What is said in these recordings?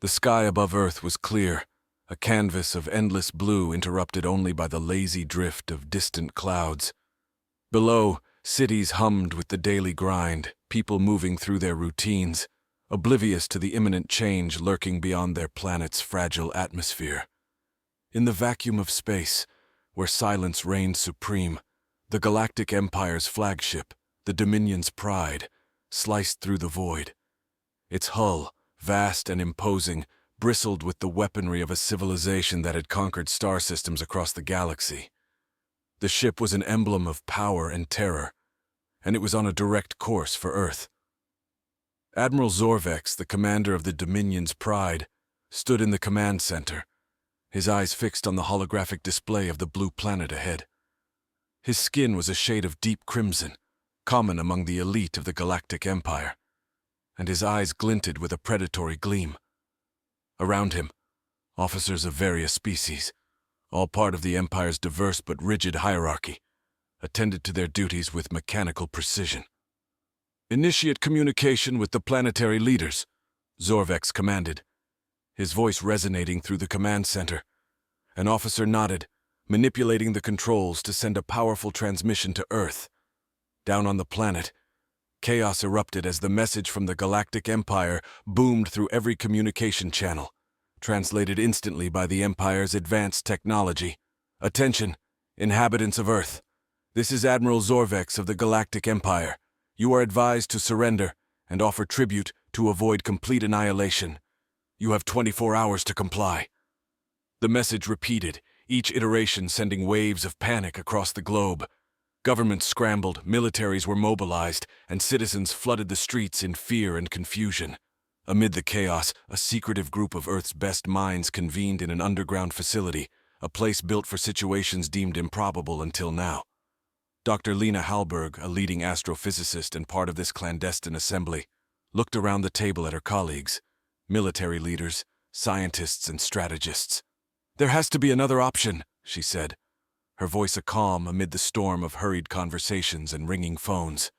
The sky above Earth was clear, a canvas of endless blue interrupted only by the lazy drift of distant clouds. Below, cities hummed with the daily grind, people moving through their routines, oblivious to the imminent change lurking beyond their planet's fragile atmosphere. In the vacuum of space, where silence reigned supreme, the Galactic Empire's flagship, the Dominion's pride, sliced through the void. Its hull, vast and imposing, bristled with the weaponry of a civilization that had conquered star systems across the galaxy. The ship was an emblem of power and terror, and it was on a direct course for Earth. Admiral Zorvex, the commander of the Dominion's pride, stood in the command center, his eyes fixed on the holographic display of the blue planet ahead. His skin was a shade of deep crimson, common among the elite of the Galactic Empire, and his eyes glinted with a predatory gleam. Around him, officers of various species, all part of the Empire's diverse but rigid hierarchy, attended to their duties with mechanical precision. "Initiate communication with the planetary leaders," Zorvex commanded, his voice resonating through the command center. An officer nodded, manipulating the controls to send a powerful transmission to Earth. Down on the planet, chaos erupted as the message from the Galactic Empire boomed through every communication channel, translated instantly by the Empire's advanced technology. "Attention, inhabitants of Earth. This is Admiral Zorvex of the Galactic Empire. You are advised to surrender and offer tribute to avoid complete annihilation. You have 24 hours to comply." The message repeated, each iteration sending waves of panic across the globe. Governments scrambled, militaries were mobilized, and citizens flooded the streets in fear and confusion. Amid the chaos, a secretive group of Earth's best minds convened in an underground facility, a place built for situations deemed improbable until now. Dr. Lena Hallberg, a leading astrophysicist and part of this clandestine assembly, looked around the table at her colleagues, military leaders, scientists, and strategists. "There has to be another option," she said, her voice a calm amid the storm of hurried conversations and ringing phones.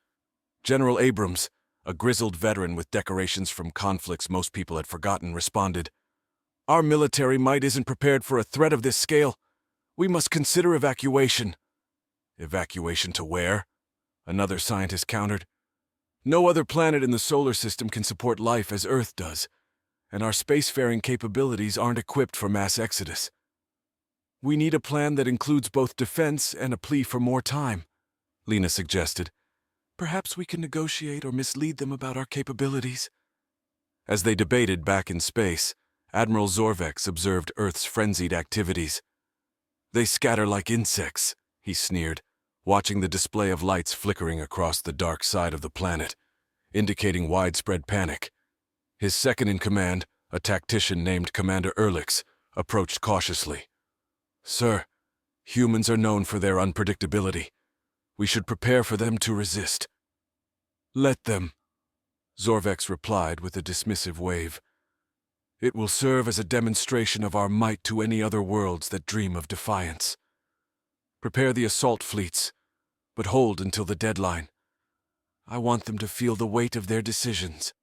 General Abrams, a grizzled veteran with decorations from conflicts most people had forgotten, responded, "Our military might isn't prepared for a threat of this scale. We must consider evacuation." "Evacuation to where?" another scientist countered. "No other planet in the solar system can support life as Earth does, and our spacefaring capabilities aren't equipped for mass exodus. We need a plan that includes both defense and a plea for more time," Lena suggested. "Perhaps we can negotiate or mislead them about our capabilities." As they debated back in space, Admiral Zorvex observed Earth's frenzied activities. "They scatter like insects," he sneered, watching the display of lights flickering across the dark side of the planet, indicating widespread panic. His second-in-command, a tactician named Commander Ehrlichs, approached cautiously. "Sir, humans are known for their unpredictability. We should prepare for them to resist." "Let them," Zorvex replied with a dismissive wave. "It will serve as a demonstration of our might to any other worlds that dream of defiance. Prepare the assault fleets, but hold until the deadline. I want them to feel the weight of their decisions."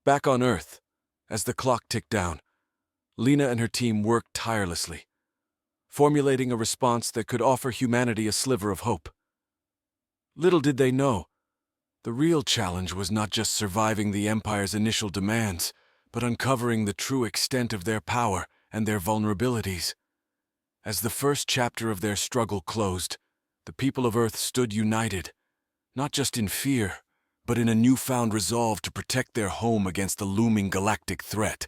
Back on Earth, as the clock ticked down, Lena and her team worked tirelessly, formulating a response that could offer humanity a sliver of hope. Little did they know, the real challenge was not just surviving the Empire's initial demands, but uncovering the true extent of their power and their vulnerabilities. As the first chapter of their struggle closed, the people of Earth stood united, not just in fear, but in a newfound resolve to protect their home against the looming galactic threat.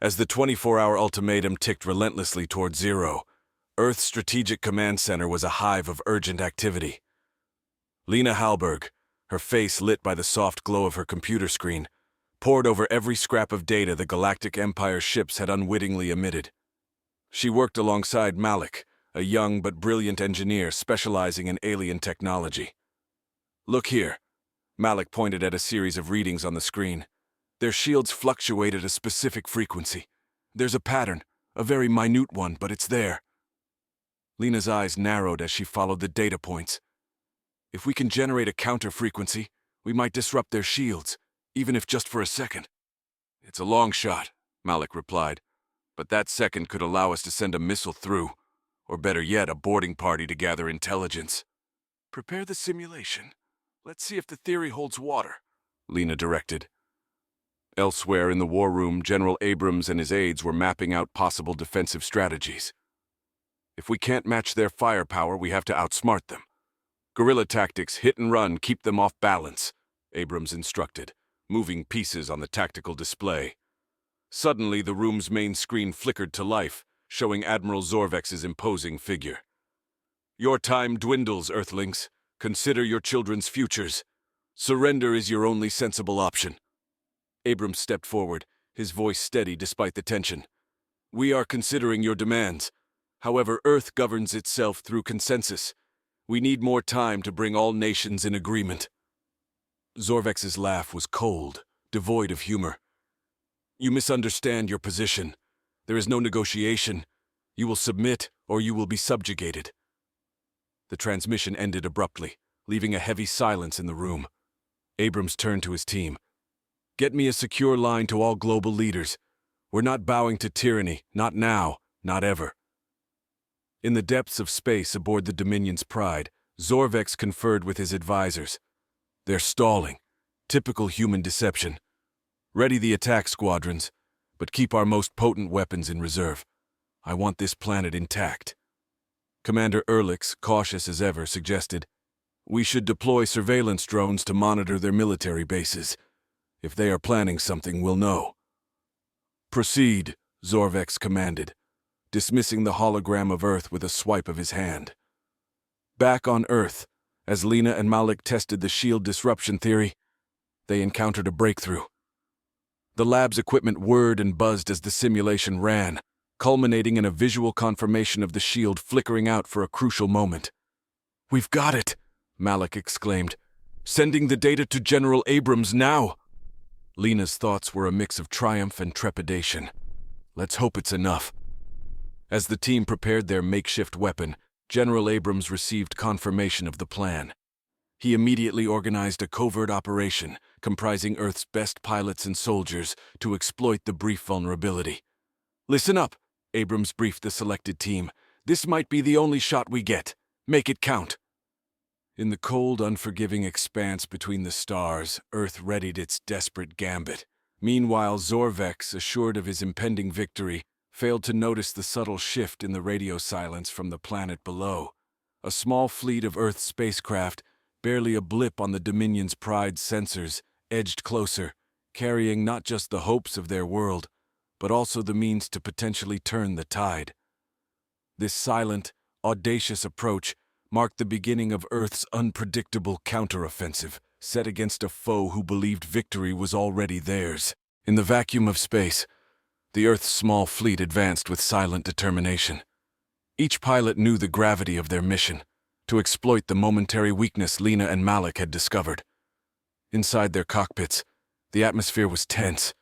As the 24-hour ultimatum ticked relentlessly toward zero, Earth's Strategic Command Center was a hive of urgent activity. Lena Hallberg, her face lit by the soft glow of her computer screen, pored over every scrap of data the Galactic Empire's ships had unwittingly emitted. She worked alongside Malik, a young but brilliant engineer specializing in alien technology. "Look here," Malik pointed at a series of readings on the screen. "Their shields fluctuate at a specific frequency. There's a pattern, a very minute one, but it's there." Lena's eyes narrowed as she followed the data points. "If we can generate a counter frequency, we might disrupt their shields, even if just for a second." It's a long shot, Malik replied, but that second could allow us to send a missile through, or better yet, a boarding party to gather intelligence. Prepare the simulation. Let's see if the theory holds water, Lena directed. Elsewhere in the war room, General Abrams and his aides were mapping out possible defensive strategies. If we can't match their firepower, we have to outsmart them. Guerrilla tactics, hit and run, keep them off balance, Abrams instructed, moving pieces on the tactical display. Suddenly, the room's main screen flickered to life, showing Admiral Zorvex's imposing figure. Your time dwindles, Earthlings. Consider your children's futures. Surrender is your only sensible option. Abrams stepped forward, his voice steady despite the tension. We are considering your demands. However, Earth governs itself through consensus. We need more time to bring all nations in agreement. Zorvex's laugh was cold, devoid of humor. You misunderstand your position. There is no negotiation. You will submit, or you will be subjugated. The transmission ended abruptly, leaving a heavy silence in the room. Abrams turned to his team. Get me a secure line to all global leaders. We're not bowing to tyranny, not now, not ever. In the depths of space aboard the Dominion's Pride, Zorvex conferred with his advisors. They're stalling. Typical human deception. Ready the attack squadrons, but keep our most potent weapons in reserve. I want this planet intact. Commander Ehrlichs, cautious as ever, suggested, we should deploy surveillance drones to monitor their military bases. If they are planning something, we'll know. Proceed, Zorvex commanded, dismissing the hologram of Earth with a swipe of his hand. Back on Earth, as Lena and Malik tested the shield disruption theory, they encountered a breakthrough. The lab's equipment whirred and buzzed as the simulation ran, culminating in a visual confirmation of the shield flickering out for a crucial moment. We've got it, Malik exclaimed. Sending the data to General Abrams now. Lena's thoughts were a mix of triumph and trepidation. Let's hope it's enough. As the team prepared their makeshift weapon, General Abrams received confirmation of the plan. He immediately organized a covert operation comprising Earth's best pilots and soldiers to exploit the brief vulnerability. Listen up, Abrams briefed the selected team. This might be the only shot we get. Make it count. In the cold, unforgiving expanse between the stars, Earth readied its desperate gambit. Meanwhile, Zorvex, assured of his impending victory, failed to notice the subtle shift in the radio silence from the planet below. A small fleet of Earth spacecraft, barely a blip on the Dominion's Pride sensors, edged closer, carrying not just the hopes of their world, but also the means to potentially turn the tide. This silent, audacious approach marked the beginning of Earth's unpredictable counteroffensive, set against a foe who believed victory was already theirs. In the vacuum of space, the Earth's small fleet advanced with silent determination. Each pilot knew the gravity of their mission, to exploit the momentary weakness Lena and Malik had discovered. Inside their cockpits, the atmosphere was tense,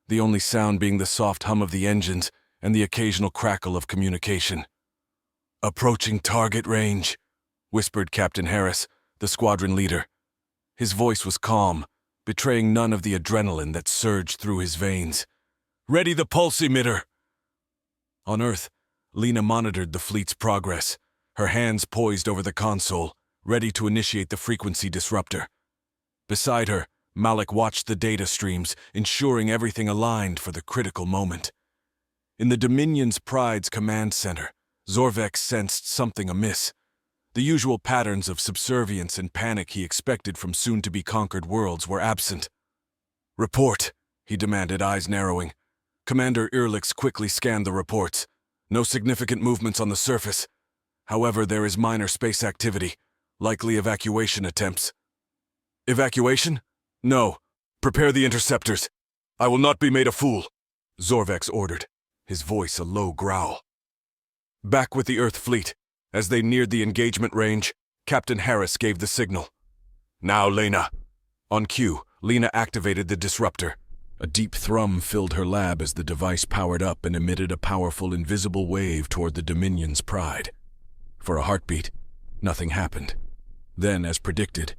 the only sound being the soft hum of the engines and the occasional crackle of communication. Approaching target range, whispered Captain Harris, the squadron leader. His voice was calm, betraying none of the adrenaline that surged through his veins. Ready the pulse emitter! On Earth, Lena monitored the fleet's progress, her hands poised over the console, ready to initiate the frequency disruptor. Beside her, Malik watched the data streams, ensuring everything aligned for the critical moment. In the Dominion's Pride's command center, Zorvex sensed something amiss. The usual patterns of subservience and panic he expected from soon-to-be-conquered worlds were absent. Report, he demanded, eyes narrowing. Commander Ehrlichs quickly scanned the reports. No significant movements on the surface. However, there is minor space activity, likely evacuation attempts. Evacuation? No. Prepare the interceptors. I will not be made a fool, Zorvex ordered, his voice a low growl. Back with the Earth fleet. As they neared the engagement range, Captain Harris gave the signal. Now, Lena. On cue, Lena activated the disruptor. A deep thrum filled her lab as the device powered up and emitted a powerful invisible wave toward the Dominion's Pride. For a heartbeat, nothing happened. Then, as predicted,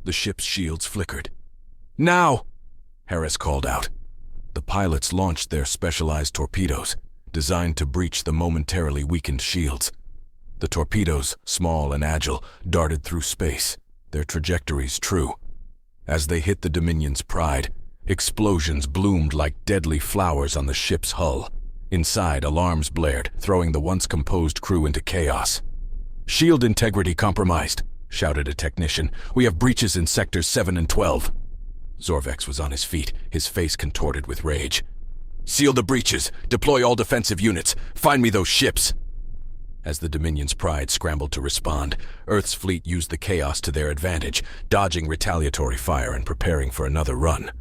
the ship's shields flickered. Now! Harris called out. The pilots launched their specialized torpedoes, designed to breach the momentarily weakened shields. The torpedoes, small and agile, darted through space, their trajectories true. As they hit the Dominion's Pride, explosions bloomed like deadly flowers on the ship's hull. Inside, alarms blared, throwing the once composed crew into chaos. "Shield integrity compromised," shouted a technician. "We have breaches in sectors 7 and 12. Zorvex was on his feet, his face contorted with rage. "Seal the breaches! Deploy all defensive units! Find me those ships!" As the Dominion's Pride scrambled to respond, Earth's fleet used the chaos to their advantage, dodging retaliatory fire and preparing for another run.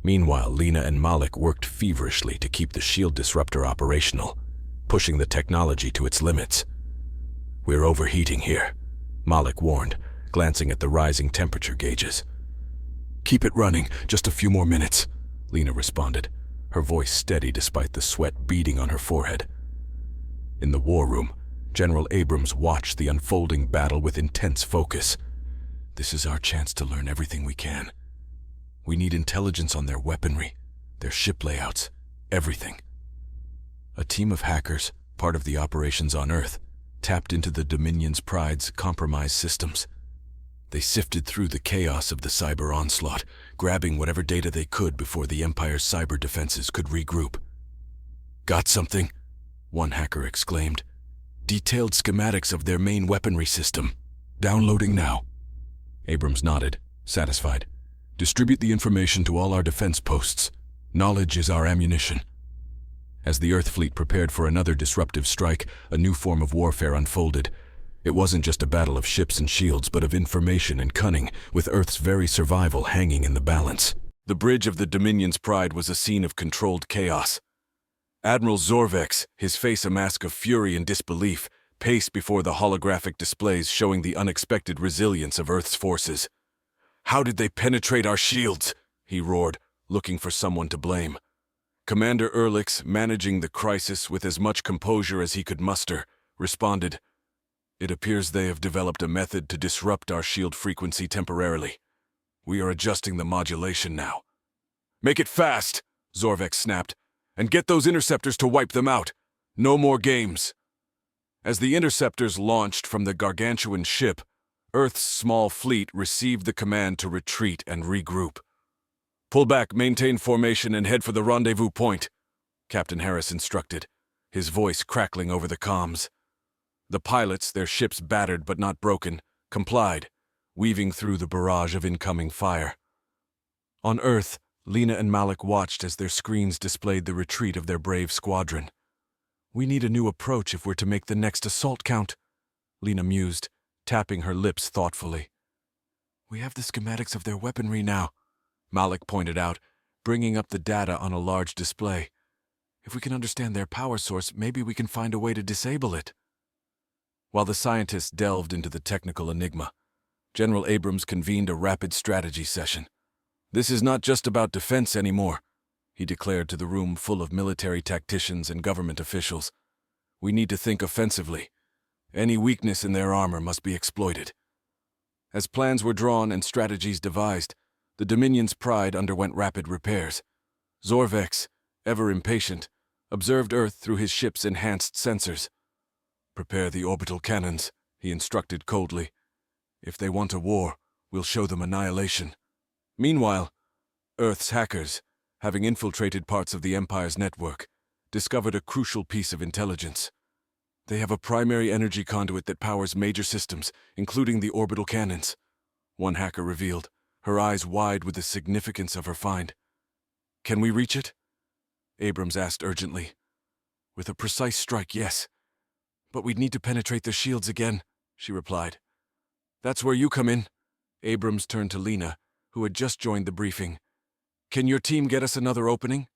Meanwhile, Lena and Malik worked feverishly to keep the shield disruptor operational, pushing the technology to its limits. "We're overheating here," Malik warned, glancing at the rising temperature gauges. "Keep it running, just a few more minutes," Lena responded, her voice steady despite the sweat beading on her forehead. In the war room, General Abrams watched the unfolding battle with intense focus. "This is our chance to learn everything we can. We need intelligence on their weaponry, their ship layouts, everything." A team of hackers, part of the operations on Earth, tapped into the Dominion's Pride's compromised systems. They sifted through the chaos of the cyber onslaught, grabbing whatever data they could before the Empire's cyber defenses could regroup. "Got something?" one hacker exclaimed. "Detailed schematics of their main weaponry system. Downloading now." Abrams nodded, satisfied. "Distribute the information to all our defense posts. Knowledge is our ammunition." As the Earth fleet prepared for another disruptive strike, a new form of warfare unfolded. It wasn't just a battle of ships and shields, but of information and cunning, with Earth's very survival hanging in the balance. The bridge of the Dominion's Pride was a scene of controlled chaos. Admiral Zorvex, his face a mask of fury and disbelief, paced before the holographic displays showing the unexpected resilience of Earth's forces. "How did they penetrate our shields?" he roared, looking for someone to blame. Commander Ehrlichs, managing the crisis with as much composure as he could muster, responded, "It appears they have developed a method to disrupt our shield frequency temporarily. We are adjusting the modulation now." "Make it fast," Zorvex snapped, "and get those interceptors to wipe them out. No more games." As the interceptors launched from the gargantuan ship, Earth's small fleet received the command to retreat and regroup. "Pull back, maintain formation, and head for the rendezvous point," Captain Harris instructed, his voice crackling over the comms. The pilots, their ships battered but not broken, complied, weaving through the barrage of incoming fire. On Earth, Lena and Malik watched as their screens displayed the retreat of their brave squadron. "We need a new approach if we're to make the next assault count," Lena mused, tapping her lips thoughtfully. "We have the schematics of their weaponry now," Malik pointed out, bringing up the data on a large display. "If we can understand their power source, maybe we can find a way to disable it." While the scientists delved into the technical enigma, General Abrams convened a rapid strategy session. "This is not just about defense anymore," he declared to the room full of military tacticians and government officials. "We need to think offensively. Any weakness in their armor must be exploited." As plans were drawn and strategies devised, the Dominion's Pride underwent rapid repairs. Zorvex, ever impatient, observed Earth through his ship's enhanced sensors. "Prepare the orbital cannons," he instructed coldly. "If they want a war, we'll show them annihilation." Meanwhile, Earth's hackers, having infiltrated parts of the Empire's network, discovered a crucial piece of intelligence. "They have a primary energy conduit that powers major systems, including the orbital cannons," one hacker revealed, her eyes wide with the significance of her find. "Can we reach it?" Abrams asked urgently. "With a precise strike, yes. But we'd need to penetrate their shields again," she replied. "That's where you come in." Abrams turned to Lena, who had just joined the briefing. "Can your team get us another opening?"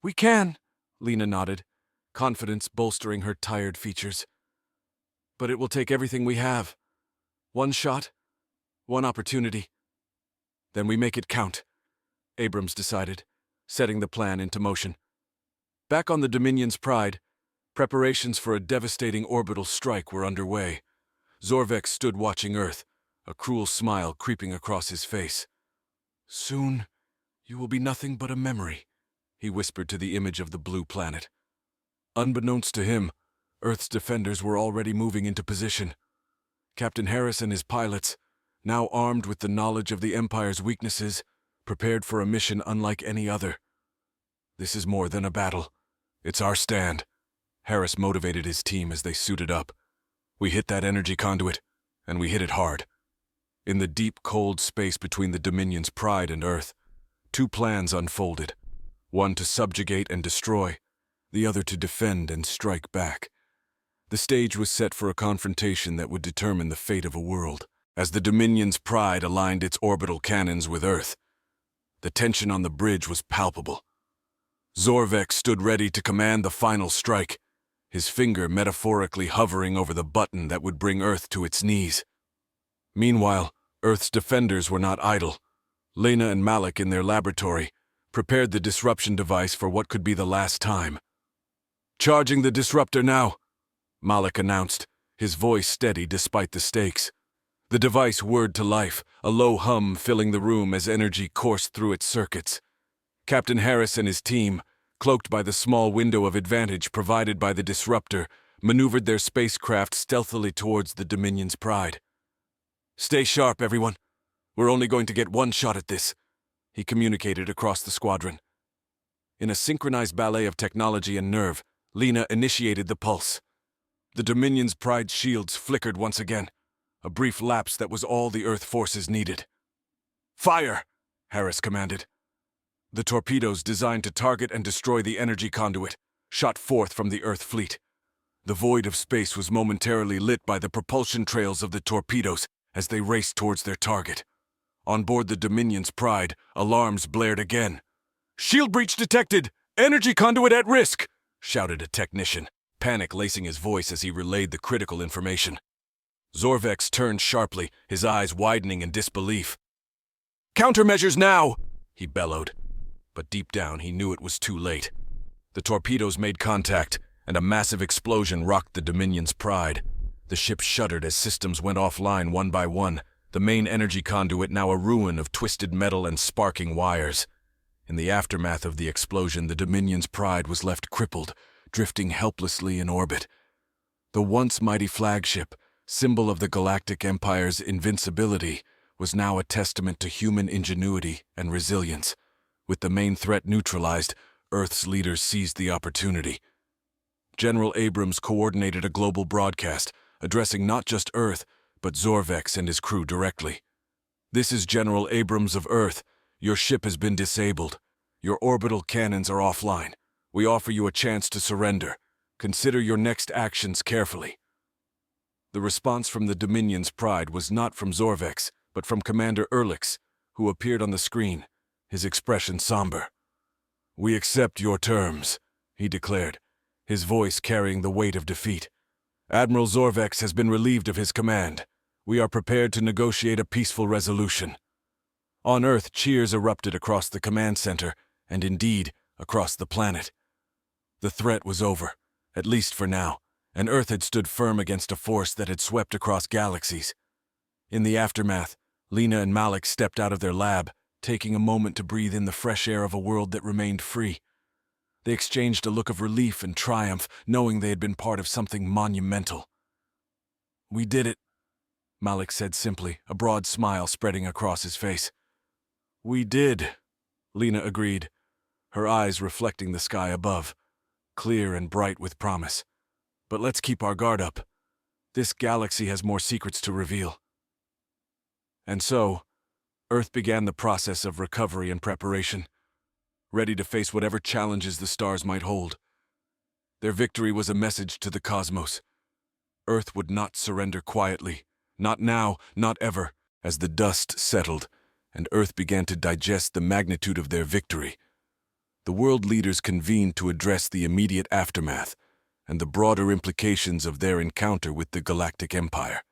"We can," Lena nodded, confidence bolstering her tired features. "But it will take everything we have. One shot, one opportunity." "Then we make it count," Abrams decided, setting the plan into motion. Back on the Dominion's Pride, preparations for a devastating orbital strike were underway. Zorvex stood watching Earth, a cruel smile creeping across his face. "Soon, you will be nothing but a memory," he whispered to the image of the blue planet. Unbeknownst to him, Earth's defenders were already moving into position. Captain Harris and his pilots, now armed with the knowledge of the Empire's weaknesses, prepared for a mission unlike any other. This is more than a battle. It's our stand. Harris motivated his team as they suited up. We hit that energy conduit, and we hit it hard. In the deep, cold space between the Dominion's Pride and Earth, two plans unfolded. One to subjugate and destroy, the other to defend and strike back. The stage was set for a confrontation that would determine the fate of a world. As the Dominion's Pride aligned its orbital cannons with Earth, the tension on the bridge was palpable. Zorvek stood ready to command the final strike, his finger metaphorically hovering over the button that would bring Earth to its knees. Meanwhile, Earth's defenders were not idle. Lena and Malik, in their laboratory, prepared the disruption device for what could be the last time. "Charging the disruptor now," Malik announced, his voice steady despite the stakes. The device whirred to life, a low hum filling the room as energy coursed through its circuits. Captain Harris and his team, cloaked by the small window of advantage provided by the disruptor, maneuvered their spacecraft stealthily towards the Dominion's Pride. "Stay sharp, everyone. We're only going to get one shot at this," he communicated across the squadron. In a synchronized ballet of technology and nerve, Lena initiated the pulse. The Dominion's Pride shields flickered once again, a brief lapse that was all the Earth forces needed. "Fire!" Harris commanded. The torpedoes designed to target and destroy the energy conduit shot forth from the Earth fleet. The void of space was momentarily lit by the propulsion trails of the torpedoes as they raced towards their target. On board the Dominion's Pride, alarms blared again. "Shield breach detected! Energy conduit at risk!" shouted a technician, panic lacing his voice as he relayed the critical information. Zorvex turned sharply, his eyes widening in disbelief. "Countermeasures now!" he bellowed. But deep down he knew it was too late. The torpedoes made contact, and a massive explosion rocked the Dominion's Pride. The ship shuddered as systems went offline one by one, the main energy conduit now a ruin of twisted metal and sparking wires. In the aftermath of the explosion, the Dominion's Pride was left crippled, drifting helplessly in orbit. The once mighty flagship, symbol of the Galactic Empire's invincibility, was now a testament to human ingenuity and resilience. With the main threat neutralized, Earth's leaders seized the opportunity. General Abrams coordinated a global broadcast, addressing not just Earth, but Zorvex and his crew directly. "This is General Abrams of Earth. Your ship has been disabled. Your orbital cannons are offline. We offer you a chance to surrender. Consider your next actions carefully." The response from the Dominion's Pride was not from Zorvex, but from Commander Ehrlichs, who appeared on the screen, his expression somber. "We accept your terms," he declared, his voice carrying the weight of defeat. "Admiral Zorvex has been relieved of his command. We are prepared to negotiate a peaceful resolution." On Earth, cheers erupted across the command center, and indeed, across the planet. The threat was over, at least for now, and Earth had stood firm against a force that had swept across galaxies. In the aftermath, Lena and Malik stepped out of their lab, taking a moment to breathe in the fresh air of a world that remained free. They exchanged a look of relief and triumph, knowing they had been part of something monumental. "We did it," Malik said simply, a broad smile spreading across his face. "We did," Lena agreed, her eyes reflecting the sky above, clear and bright with promise. "But let's keep our guard up. This galaxy has more secrets to reveal." And so, Earth began the process of recovery and preparation, ready to face whatever challenges the stars might hold. Their victory was a message to the cosmos. Earth would not surrender quietly, not now, not ever. As the dust settled, and Earth began to digest the magnitude of their victory, the world leaders convened to address the immediate aftermath and the broader implications of their encounter with the Galactic Empire.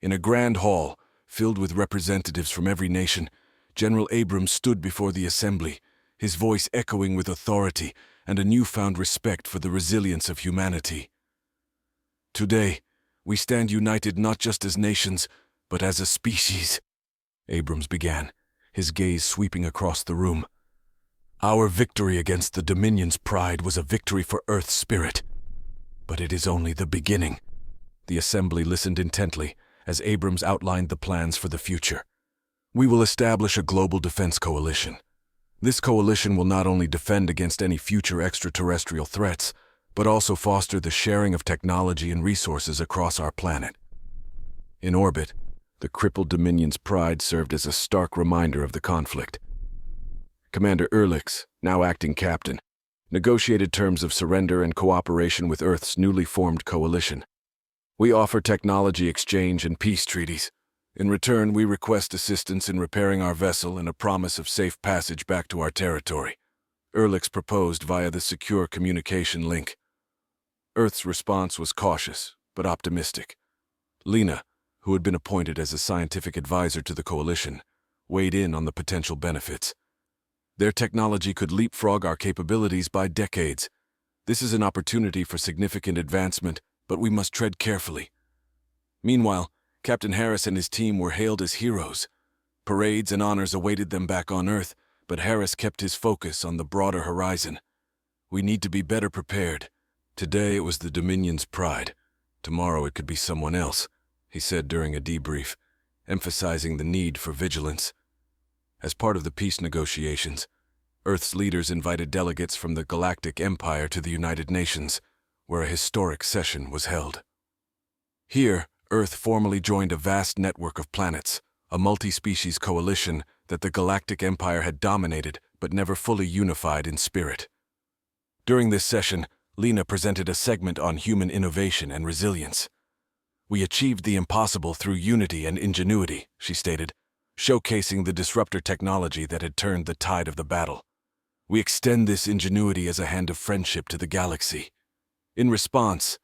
In a grand hall, filled with representatives from every nation, General Abrams stood before the assembly, his voice echoing with authority and a newfound respect for the resilience of humanity. "Today, we stand united not just as nations, but as a species," Abrams began, his gaze sweeping across the room. Our victory against the Dominion's pride was a victory for Earth's spirit. But it is only the beginning. The Assembly listened intently as Abrams outlined the plans for the future. We will establish a global defense coalition. This coalition will not only defend against any future extraterrestrial threats, but also foster the sharing of technology and resources across our planet. In orbit, the crippled Dominion's pride served as a stark reminder of the conflict. Commander Ehrlichs, now acting captain, negotiated terms of surrender and cooperation with Earth's newly formed coalition. We offer technology exchange and peace treaties. In return, we request assistance in repairing our vessel and a promise of safe passage back to our territory. Ehrlichs proposed via the secure communication link. Earth's response was cautious, but optimistic. Lena, who had been appointed as a scientific advisor to the coalition, weighed in on the potential benefits. Their technology could leapfrog our capabilities by decades. This is an opportunity for significant advancement, but we must tread carefully. Meanwhile, Captain Harris and his team were hailed as heroes. Parades and honors awaited them back on Earth, but Harris kept his focus on the broader horizon. We need to be better prepared. Today it was the Dominion's pride. Tomorrow it could be someone else, he said during a debrief, emphasizing the need for vigilance. As part of the peace negotiations, Earth's leaders invited delegates from the Galactic Empire to the United Nations, where a historic session was held. Here, Earth formally joined a vast network of planets, a multi-species coalition that the Galactic Empire had dominated but never fully unified in spirit. During this session, Lena presented a segment on human innovation and resilience. We achieved the impossible through unity and ingenuity, she stated, showcasing the disruptor technology that had turned the tide of the battle. We extend this ingenuity as a hand of friendship to the galaxy. In response,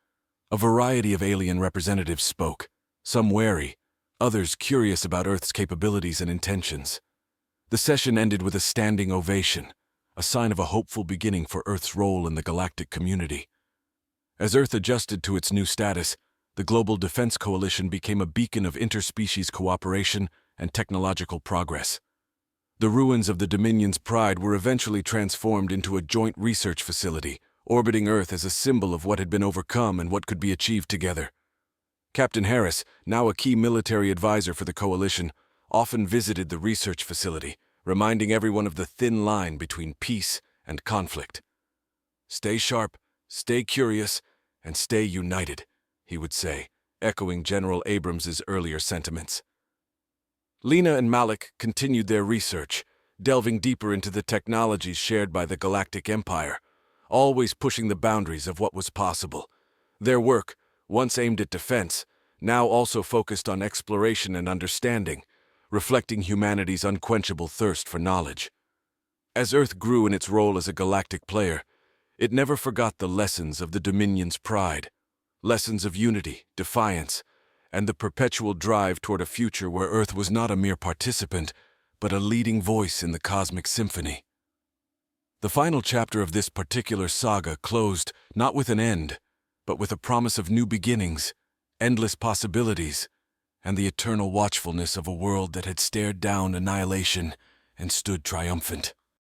a variety of alien representatives spoke, some wary, others curious about Earth's capabilities and intentions. The session ended with a standing ovation, a sign of a hopeful beginning for Earth's role in the galactic community. As Earth adjusted to its new status, the Global Defense Coalition became a beacon of interspecies cooperation and technological progress. The ruins of the Dominion's pride were eventually transformed into a joint research facility, orbiting Earth as a symbol of what had been overcome and what could be achieved together. Captain Harris, now a key military advisor for the coalition, often visited the research facility, reminding everyone of the thin line between peace and conflict. "Stay sharp, stay curious, and stay united," he would say, echoing General Abrams's earlier sentiments. Lena and Malik continued their research, delving deeper into the technologies shared by the Galactic Empire, always pushing the boundaries of what was possible. Their work, once aimed at defense, now also focused on exploration and understanding, reflecting humanity's unquenchable thirst for knowledge. As Earth grew in its role as a galactic player, it never forgot the lessons of the Dominion's pride, lessons of unity, defiance, and the perpetual drive toward a future where Earth was not a mere participant, but a leading voice in the cosmic symphony. The final chapter of this particular saga closed not with an end, but with a promise of new beginnings, endless possibilities, and the eternal watchfulness of a world that had stared down annihilation and stood triumphant.